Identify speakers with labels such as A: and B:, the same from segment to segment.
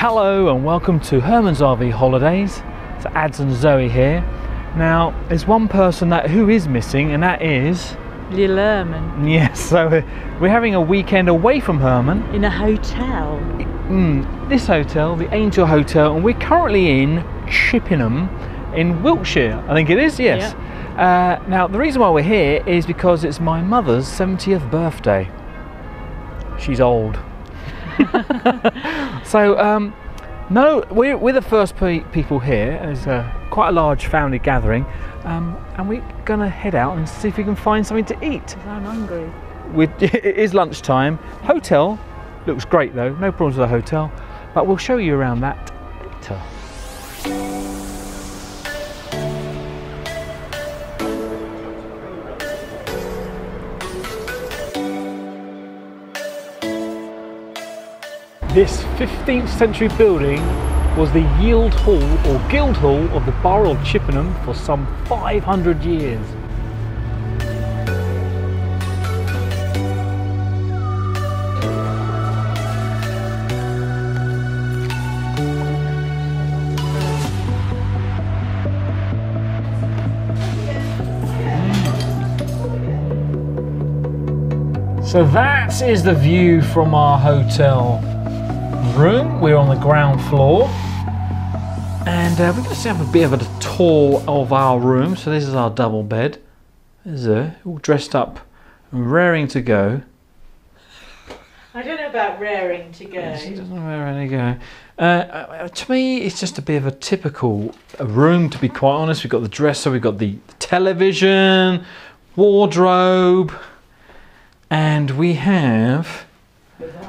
A: Hello and welcome to Herman's RV Holidays. It's Ads and Zoe here. Now, there's one person who is missing, and that is...
B: Little Herman.
A: Yes, so we're having a weekend away from Herman.
B: In a hotel.
A: This hotel, the Angel Hotel, and we're currently in Chippenham in Wiltshire, I think it is, yes. Yeah. Now, the reason why we're here is because it's my mother's 70th birthday. She's old. So, no, we're the first people here. There's quite a large family gathering, and we're going to head out and see if we can find something to eat.
B: I'm hungry.
A: It is lunchtime. Hotel looks great though, no problems with the hotel, but we'll show you around that later. This 15th century building was the Yield Hall or Guild Hall of the Borough of Chippenham for some 500 years. So that is the view from our hotel room. We're on the ground floor, and we're going to have a bit of a tour of our room. So this is our double bed. There's all dressed up and raring to go.
B: I don't know about raring to go.
A: She doesn't know raring to go. To me, it's just a bit of a typical room, to be quite honest. We've got the dresser, we've got the television, wardrobe, and we have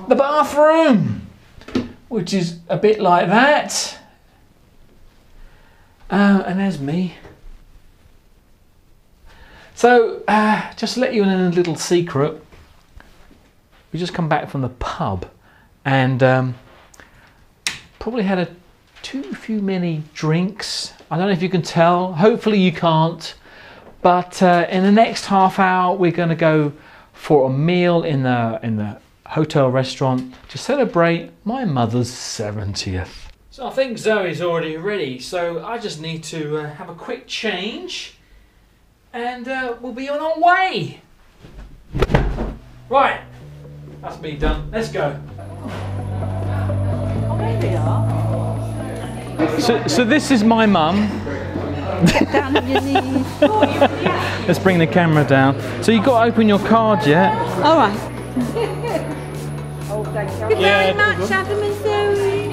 A: the bathroom, which is a bit like that. And there's me. So, just to let you in a little secret, we just come back from the pub and probably had too many drinks. I don't know if you can tell, hopefully you can't, but in the next half hour we're going to go for a meal in the hotel restaurant to celebrate my mother's 70th. So I think Zoe's already ready, so I just need to have a quick change and we'll be on our way. Right, that's me done. Let's go.
B: Oh, there we are.
A: So this is my mum.
B: Get down on your knees.
A: Let's bring the camera down. So you've got to open your card yet?
B: All right. Thank you very much, Adam and Zoe.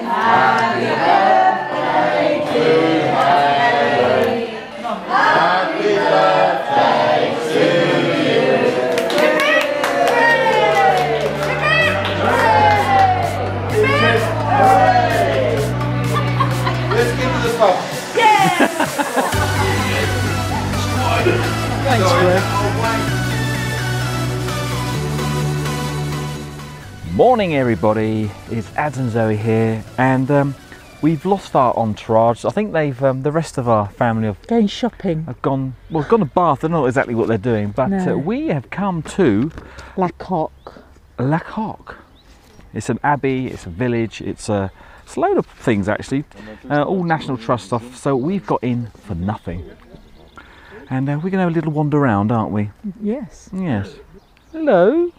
B: Happy birthday to you. Happy birthday to you.
C: Let's get to the pub.
A: Thanks, Greg. Morning everybody, it's Ads and Zoe here, and we've lost our entourage. I think they've the rest of our family
B: Going shopping.
A: have gone to Bath. I don't know exactly what they're doing, but
B: No.
A: we have come to
B: Lacock.
A: Lacock. It's an abbey, it's a village, it's a load of things actually, all National Trust stuff, so we've got in for nothing. And we're going to have a little wander around, aren't we?
B: Yes.
A: Yes. Hello.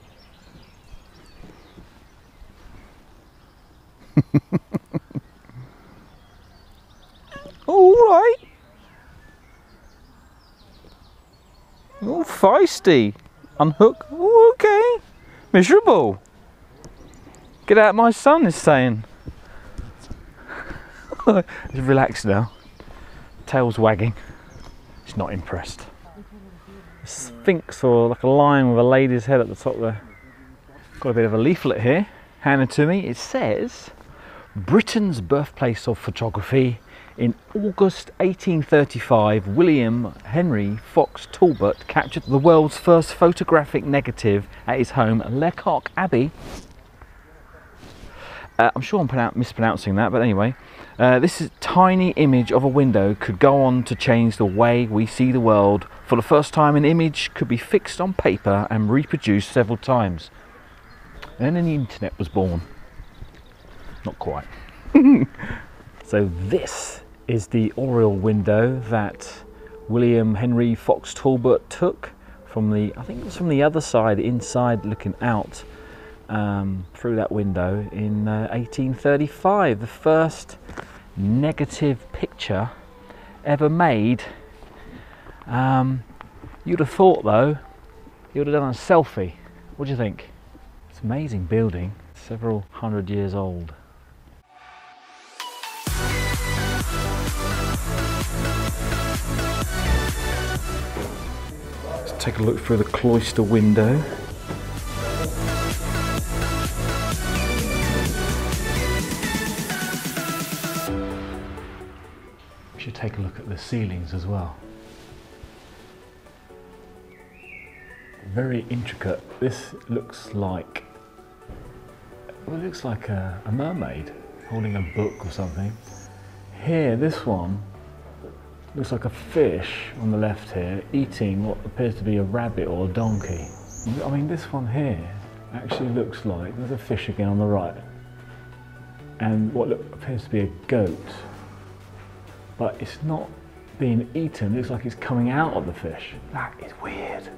A: All right. Oh, feisty. Unhook. Oh, okay. Miserable. Get out, my son is saying. He's relaxed now. Tail's wagging. He's not impressed. A sphinx or like a lion with a lady's head at the top there. Got a bit of a leaflet here handed to me. It says, Britain's birthplace of photography. In August 1835, William Henry Fox Talbot captured the world's first photographic negative at his home, Lacock Abbey. I'm sure I'm mispronouncing that, but anyway, this is tiny image of a window could go on to change the way we see the world. For the first time, an image could be fixed on paper and reproduced several times. And then the internet was born. Not quite. So this is the oriel window that William Henry Fox Talbot took from the, I think it was from the other side, inside, looking out through that window in 1835. The first negative picture ever made. You'd have thought though, he would have done a selfie. What do you think? It's an amazing building, several hundred years old. Let's take a look through the cloister window. We should take a look at the ceilings as well. Very intricate. This looks like, well, it looks like a mermaid holding a book or something. Here, this one looks like a fish on the left here, eating what appears to be a rabbit or a donkey. I mean, this one here actually looks like, there's a fish again on the right, and what appears to be a goat, but it's not being eaten. It looks like it's coming out of the fish. That is weird.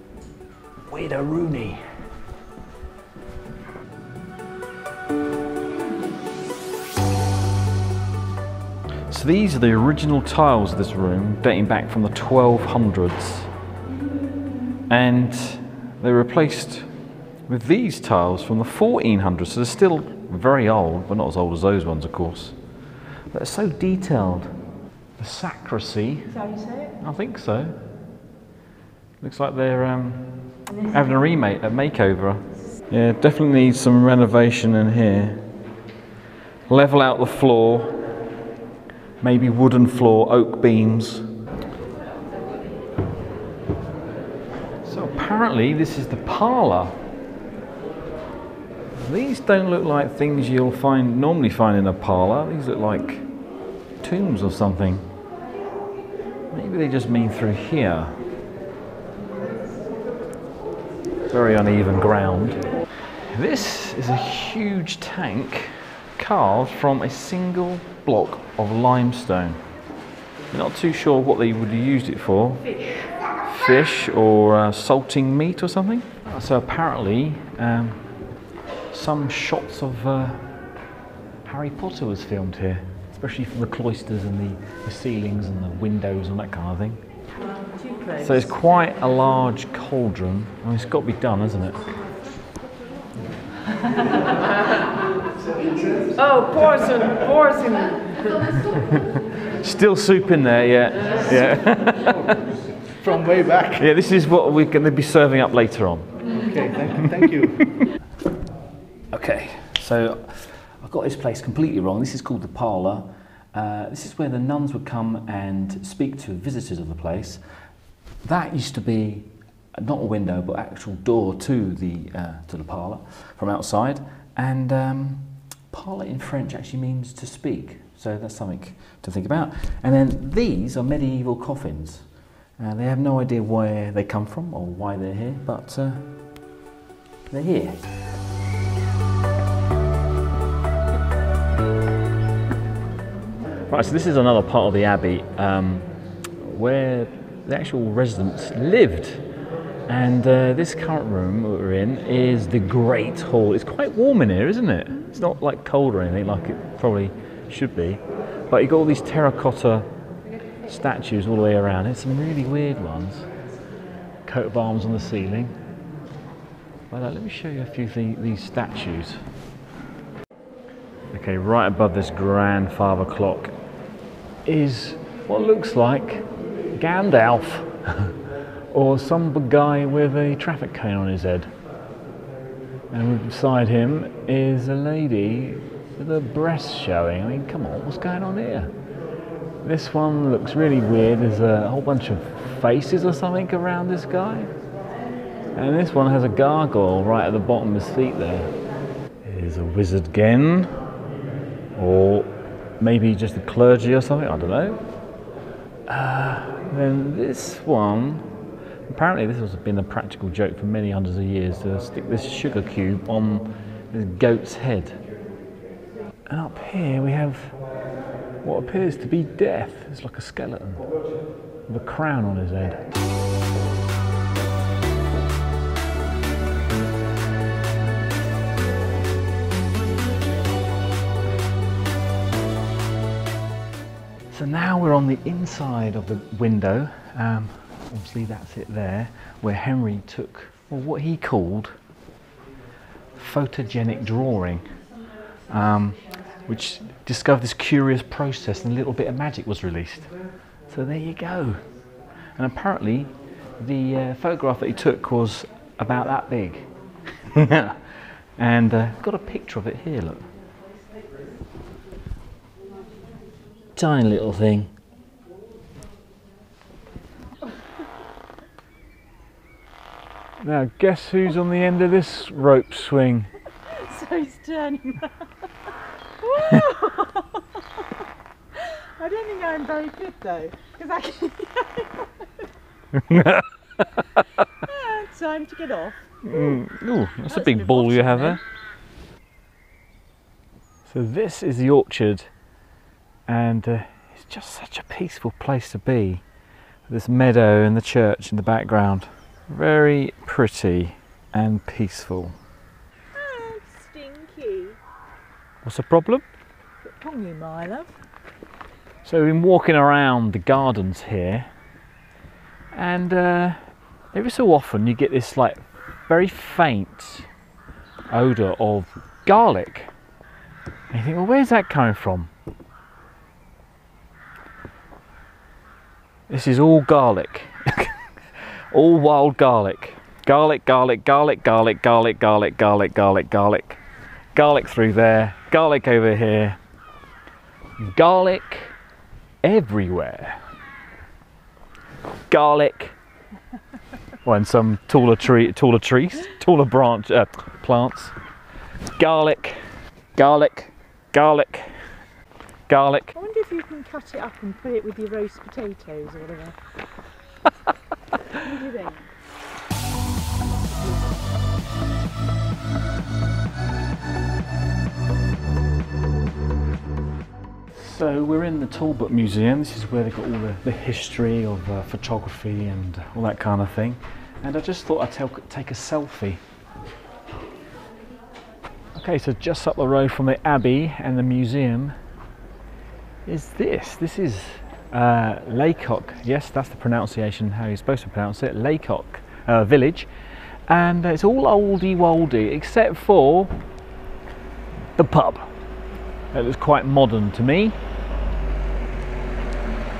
A: Weird-a-rooney. So these are the original tiles of this room, dating back from the 1200s, and they were replaced with these tiles from the 1400s, so they're still very old, but not as old as those ones, of course. But they're so detailed. The sacristy,
B: Is that how you say it?
A: I think so. Looks like they're having a makeover. Yeah, definitely needs some renovation in here. Level out the floor. Maybe wooden floor, oak beams. So apparently this is the parlour. These don't look like things you'll normally find in a parlour. These look like tombs or something. Maybe they just mean through here. Very uneven ground. This is a huge tank carved from a single block of limestone. I'm not too sure what they would have used it for. Fish or salting meat or something. So apparently some shots of Harry Potter was filmed here, especially from the cloisters and the ceilings and the windows and that kind of thing. So it's quite a large cauldron. I mean, it's got to be done, hasn't it?
B: Oh, porcelain.
A: Still soup in there, yeah. Yeah.
C: From way back.
A: Yeah, this is what we're going to be serving up later on.
C: Okay, thank you.
A: Okay, so I've got this place completely wrong. This is called the parlour. This is where the nuns would come and speak to visitors of the place. That used to be not a window, but actual door to the parlour from outside. And parlour in French actually means to speak, so that's something to think about. And then these are medieval coffins. They have no idea where they come from or why they're here, but they're here. Right, so this is another part of the Abbey where the actual residents lived. And this current room that we're in is the Great Hall. It's quite warm in here, isn't it? It's not like cold or anything like it probably should be. But you've got all these terracotta statues all the way around. There's some really weird ones. Coat of arms on the ceiling. But let me show you a few of these statues. Okay, right above this grandfather clock is what looks like Gandalf or some guy with a traffic cane on his head. And beside him is a lady with her breasts showing. I mean, come on, what's going on here? This one looks really weird. There's a whole bunch of faces or something around this guy. And this one has a gargoyle right at the bottom of his feet there. Here's a wizard again. Or maybe just a clergy or something, I don't know. Then this one, apparently this has been a practical joke for many hundreds of years to stick this sugar cube on This goat's head. And up here we have what appears to be Death. It's like a skeleton with a crown on his head. So now we're on the inside of the window. Obviously that's it there, where Henry took, well, what he called photogenic drawing, which discovered this curious process, and a little bit of magic was released. So there you go. And apparently the photograph that he took was about that big. And got a picture of it here, look. Tiny little thing. Now guess who's on the end of this rope swing?
B: So he's turning round. I don't think I'm very good though, because I can. Time to get off.
A: Ooh, that's a big ball you have there. So this is the orchard, and it's just such a peaceful place to be. This meadow and the church in the background. Very pretty and peaceful.
B: Oh, stinky.
A: What's the problem?
B: What's wrong with you, my love?
A: So we've been walking around the gardens here, and every so often you get this like very faint odour of garlic. And you think, well, where's that coming from? This is all garlic. All wild garlic. Garlic, garlic, garlic, garlic, garlic, garlic, garlic, garlic, garlic. Garlic through there, garlic over here. Garlic everywhere. Garlic. Well, and some taller plants. Garlic, garlic, garlic, garlic.
B: I wonder if you can cut it up and put it with your roast potatoes or whatever. What do you think?
A: So we're in the Talbot Museum. This is where they've got all the history of photography and all that kind of thing. And I just thought I'd take a selfie. Okay, so just up the road from the Abbey and the museum is this. This is Lacock. Yes, that's the pronunciation, how you're supposed to pronounce it. Lacock village. And it's all oldie-woldy except for the pub. It looks quite modern to me.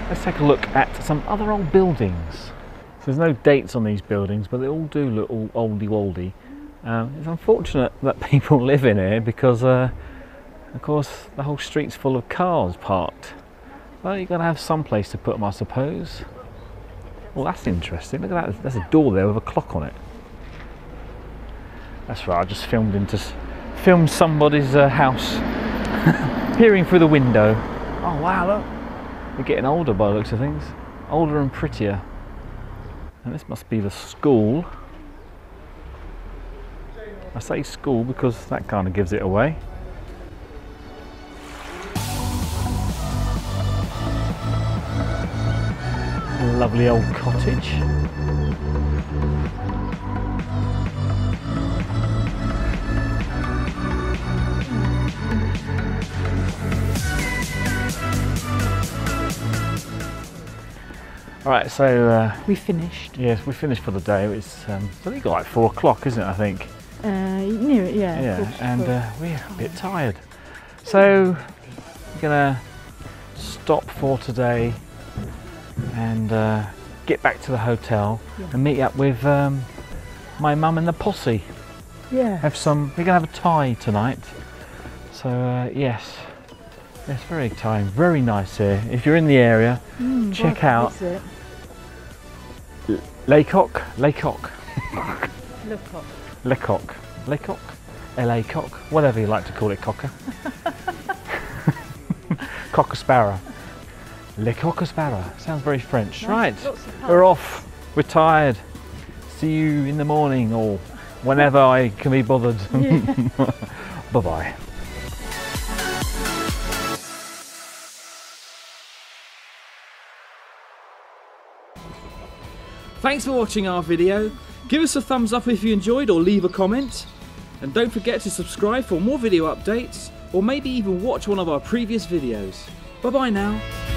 A: Let's take a look at some other old buildings. So there's no dates on these buildings, but they all do look all oldie-woldy. It's unfortunate that people live in here because, of course, the whole street's full of cars parked. Well, you've got to have some place to put them, I suppose. Well, that's interesting. Look at that. There's a door there with a clock on it. That's right. I just filmed somebody's house. Peering through the window. Oh wow, look. We're getting older by the looks of things. Older and prettier. And this must be the school. I say school because that kind of gives it away. Lovely old cottage. Alright, so
B: we finished.
A: Yes, we finished for the day. It's I think it's like 4 o'clock, isn't it? I think.
B: Near it, yeah.
A: Yeah, and we're a bit tired, so we're gonna stop for today and get back to the hotel and meet up with my mum and the posse.
B: Yeah.
A: We're gonna have a tie tonight. So yes. It's very exciting, very nice here. If you're in the area, check out Lacock. Lacock, whatever you like to call it, cocker. Cocker-sparrow. Cocker-sparrow, sounds very French. Nice. Right, we're off, we're tired. See you in the morning or whenever I can be bothered. Bye-bye.
D: Thanks for watching our video. Give us a thumbs up if you enjoyed or leave a comment. And don't forget to subscribe for more video updates or maybe even watch one of our previous videos. Bye bye now.